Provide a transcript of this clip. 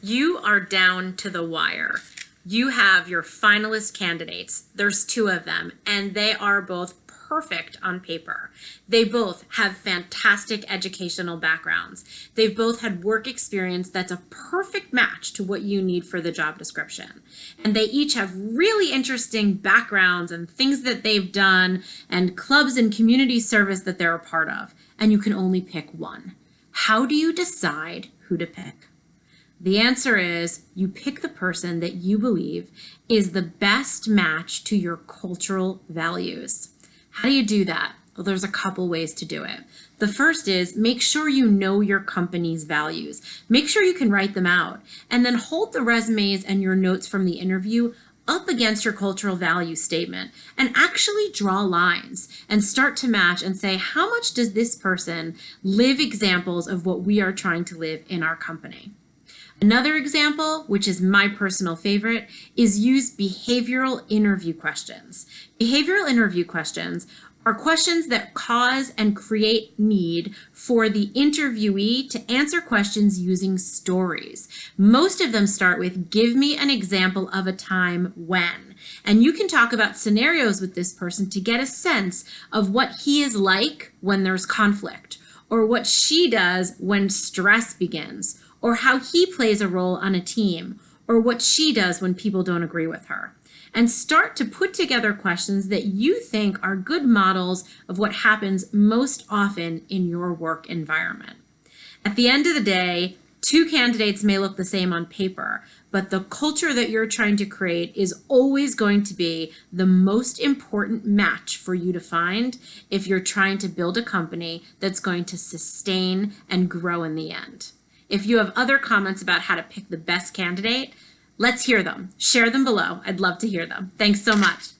You are down to the wire. You have your finalist candidates. There's 2 of them, and they are both perfect on paper. They both have fantastic educational backgrounds. They've both had work experience that's a perfect match to what you need for the job description. And they each have really interesting backgrounds and things that they've done and clubs and community service that they're a part of. And you can only pick one. How do you decide who to pick? The answer is you pick the person that you believe is the best match to your cultural values. How do you do that? Well, there's a couple ways to do it. The first is make sure you know your company's values. Make sure you can write them out, and then hold the resumes and your notes from the interview up against your cultural value statement and actually draw lines and start to match and say, how much does this person live examples of what we are trying to live in our company? Another example, which is my personal favorite, is use behavioral interview questions. Behavioral interview questions are questions that cause and create need for the interviewee to answer questions using stories. Most of them start with, give me an example of a time when. And you can talk about scenarios with this person to get a sense of what he is like when there's conflict, or what she does when stress begins, or how he plays a role on a team, or what she does when people don't agree with her. And start to put together questions that you think are good models of what happens most often in your work environment. At the end of the day, 2 candidates may look the same on paper, but the culture that you're trying to create is always going to be the most important match for you to find if you're trying to build a company that's going to sustain and grow in the end. If you have other comments about how to pick the best candidate, let's hear them. Share them below. I'd love to hear them. Thanks so much.